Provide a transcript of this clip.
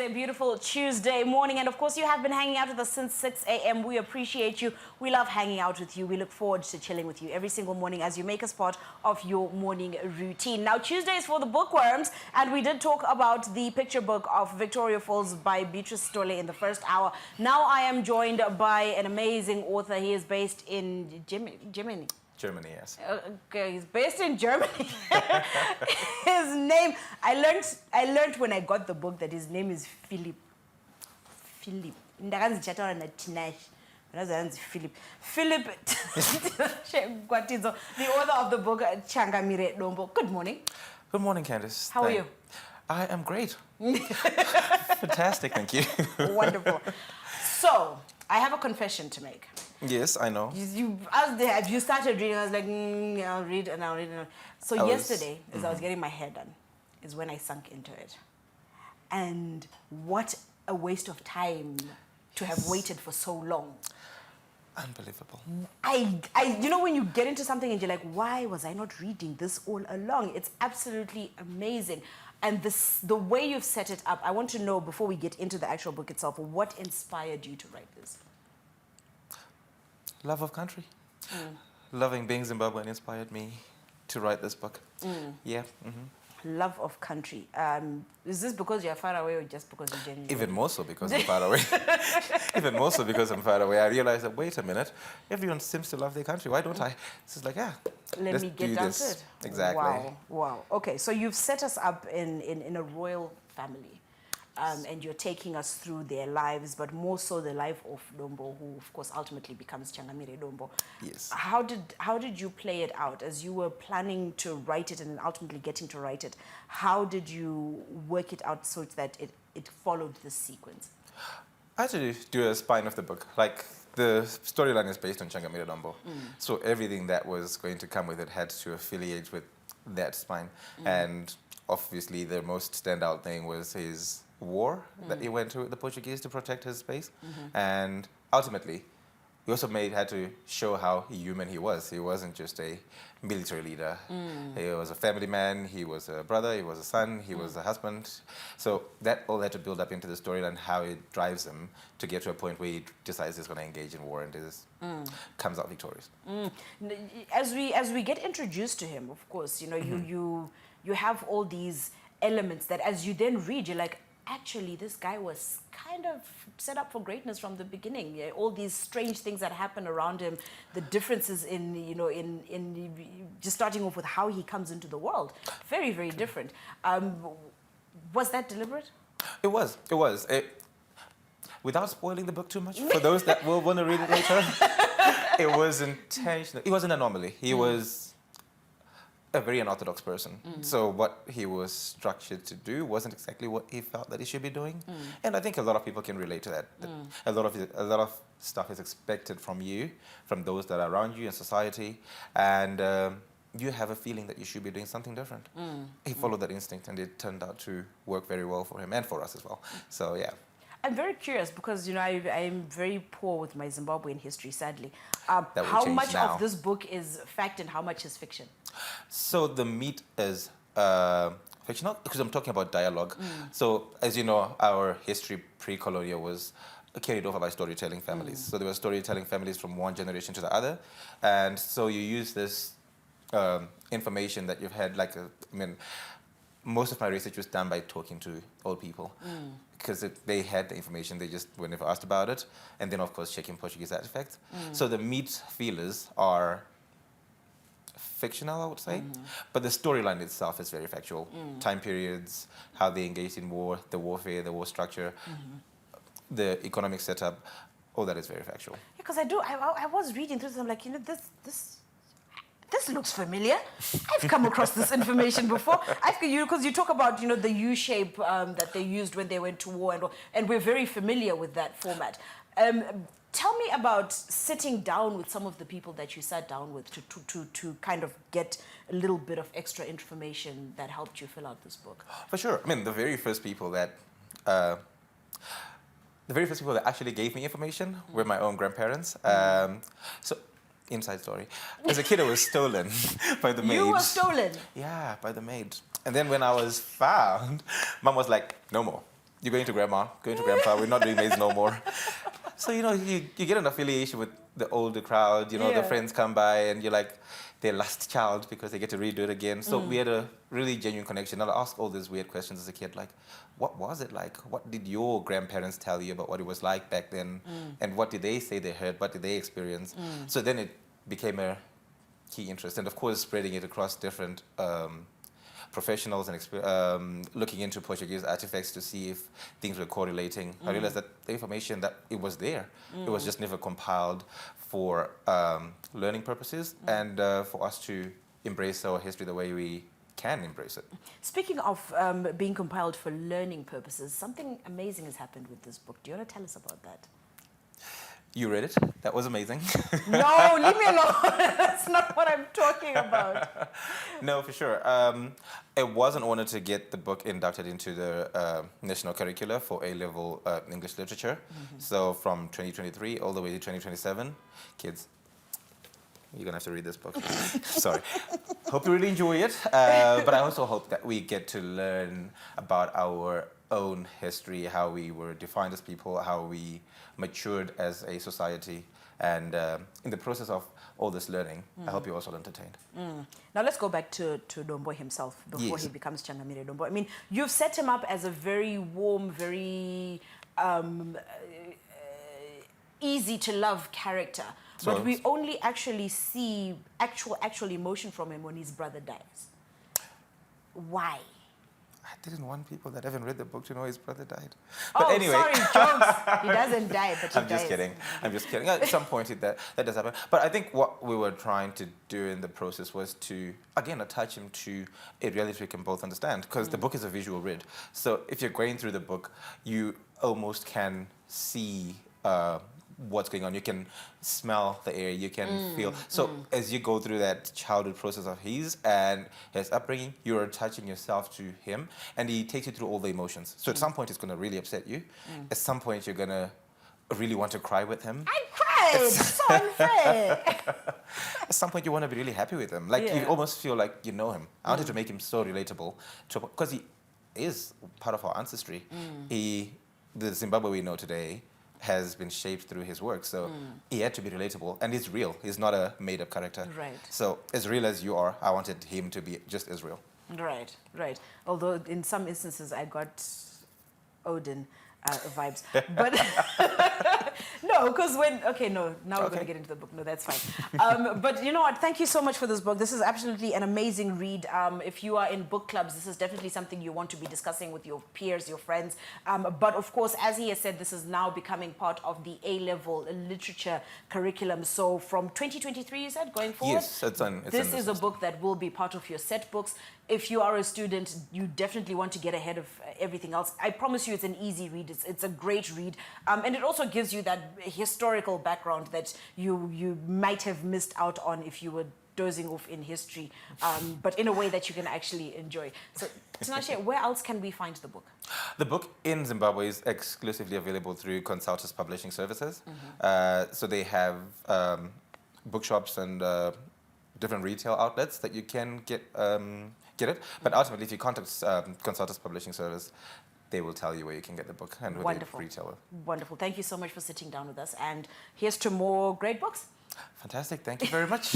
beautiful Tuesday morning. And of course, you have been hanging out with us since 6 a.m. We appreciate you. We love hanging out with you. We look forward to chilling with you every single morning as you make us part of your morning routine. Now, Tuesday is for the bookworms, and we did talk about the picture book of Victoria Falls by Beatrice Stolle in the first hour. Now I am joined by an amazing author. He is based in Germany. Germany, yes. Okay, he's based in Germany. His name, I learned when I got the book that his name is Phillip. Phillip. Phillip Tinashe Gwatidzo, the author of the book Changamire Dombo. Good morning. Good morning, Candice. How are you? I am great. Fantastic, thank you. Wonderful. So, I have a confession to make. Yes, I know. Have you started reading? I was like, I'll read and I'll read. So yesterday, as I was getting my hair done, is when I sunk into it. And what a waste of time to have waited for so long. Unbelievable. You know when you get into something and you're like, why was I not reading this all along? It's absolutely amazing. And the way you've set it up, I want to know, before we get into the actual book itself, what inspired you to write this? Love of country. Loving being Zimbabwean inspired me to write this book. Yeah. Love of country. Is this because you're far away or just because you're genuine? Even more so because I'm far away. Even more so because I'm far away. I realized that, wait a minute, everyone seems to love their country. Why don't I? It's just like, yeah, Let me get down to it. Exactly. Wow, wow. Okay, so you've set us up in a royal family. And you're taking us through their lives, but more so the life of Dombo, who of course ultimately becomes Changamire Dombo. Yes. How did you play it out as you were planning to write it and ultimately getting to write it? How did you work it out so that it followed this sequence? I had to do a spine of the book. Like, the storyline is based on Changamire Dombo. So everything that was going to come with it had to affiliate with that spine. And obviously the most standout thing was his war that he went to with the Portuguese to protect his space. And ultimately, he also had to show how human he was. He wasn't just a military leader. He was a family man, he was a brother, he was a son, he was a husband. So that all had to build up into the storyline, how it drives him to get to a point where he decides he's going to engage in war and comes out victorious. As we get introduced to him, of course, you know, you have all these elements that as you then read, you're like, actually, this guy was kind of set up for greatness from the beginning. Yeah, all these strange things that happen around him, the differences in just starting off with how he comes into the world, very, very different. Was that deliberate? It was. Without spoiling the book too much, for those that will want to read it later, it was intentional. It was an anomaly. He was a very unorthodox person. So what he was structured to do wasn't exactly what he felt that he should be doing. And I think a lot of people can relate to that. A lot of stuff is expected from you, from those that are around you in society, and you have a feeling that you should be doing something different. He followed that instinct, and it turned out to work very well for him and for us as well. So yeah. I'm very curious because, you know, I'm very poor with my Zimbabwean history, sadly. That will how change much now. of this book is fact and how much is fiction? So the meat is fictional, because I'm talking about dialogue. So as you know, our history pre-colonial was carried over by storytelling families. So there were storytelling families from one generation to the other. And so you use this information that you've had, like, most of my research was done by talking to old people because they had the information, they just were never asked about it. And then, of course, checking Portuguese artifacts. So the meat feelers are fictional, I would say, but the storyline itself is very factual. Time periods, how they engaged in war, the warfare, the war structure, the economic setup, all that is very factual. Because I was reading through this, I'm like, you know, this looks familiar. I've come across this information before. Because you talk about, you know, the U shape that they used when they went to war, and we're very familiar with that format. Tell me about sitting down with some of the people that you sat down with to kind of get a little bit of extra information that helped you fill out this book. For sure. I mean, the very first people that actually gave me information were my own grandparents. So inside story. As a kid, I was stolen by the maid. You were stolen? Yeah, by the maid. And then when I was found, Mom was like, no more. You're going to grandma, going to grandpa. We're not doing maize no more. So, you get an affiliation with the older crowd. The friends come by and you're like their last child because they get to redo it again. So we had a really genuine connection. I'll ask all these weird questions as a kid, like, what was it like? What did your grandparents tell you about what it was like back then? And what did they say they heard? What did they experience? So then it became a key interest. And of course, spreading it across different professionals and looking into Portuguese artifacts to see if things were correlating. I realized that the information that it was there, it was just never compiled for learning purposes and for us to embrace our history the way we can embrace it. Speaking of being compiled for learning purposes, something amazing has happened with this book. Do you want to tell us about that? You read it? That was amazing. No, leave me alone. That's not what I'm talking about. No, for sure. It was an honor to get the book inducted into the national curricula for A-level English literature. So from 2023 all the way to 2027, kids, you're going to have to read this book. Sorry. Hope you really enjoy it. But I also hope that we get to learn about our own history, how we were defined as people, how we matured as a society. And in the process of all this learning, I hope you're also entertained. Now let's go back to Dombo himself before he becomes Changamire Dombo. I mean, you've set him up as a very warm, very easy to love character. But we only actually see actual emotion from him when his brother dies. Why? I didn't want people that haven't read the book to know his brother died. But oh, anyway. sorry, jokes. He doesn't die, but he I'm just kidding. I'm just kidding. At some point that does happen. But I think what we were trying to do in the process was to, again, attach him to a reality we can both understand. Because the book is a visual read. So if you're going through the book, you almost can see what's going on. You can smell the air, you can feel. So as you go through that childhood process of his and his upbringing, you're attaching yourself to him and he takes you through all the emotions. So at some point it's going to really upset you. At some point you're going to really want to cry with him. I cried! So unfair! At some point you want to be really happy with him. Like you almost feel like you know him. I wanted to make him so relatable because he is part of our ancestry. The Zimbabwe we know today has been shaped through his work. So he had to be relatable. And he's real. He's not a made-up character. Right. So as real as you are, I wanted him to be just as real. Right, right. Although in some instances I got Odin vibes. But no, because now we're going to get into the book. No, that's fine. But you know what? Thank you so much for this book. This is absolutely an amazing read. If you are in book clubs, this is definitely something you want to be discussing with your peers, your friends. But of course, as he has said, this is now becoming part of the A-level literature curriculum. So from 2023, you said, going forward? Yes, this is a book that will be part of your set books. If you are a student, you definitely want to get ahead of everything else. I promise you it's an easy read. It's a great read. And it also gives you that historical background that you might have missed out on if you were dozing off in history, but in a way that you can actually enjoy. So, Tinashe, where else can we find the book? The book in Zimbabwe is exclusively available through Consultus Publishing Services. So they have bookshops and different retail outlets that you can get it. But ultimately, if you contact Consultus Publishing Service, they will tell you where you can get the book and where the retailer. Wonderful. Thank you so much for sitting down with us. And here's to more great books. Fantastic. Thank you very much.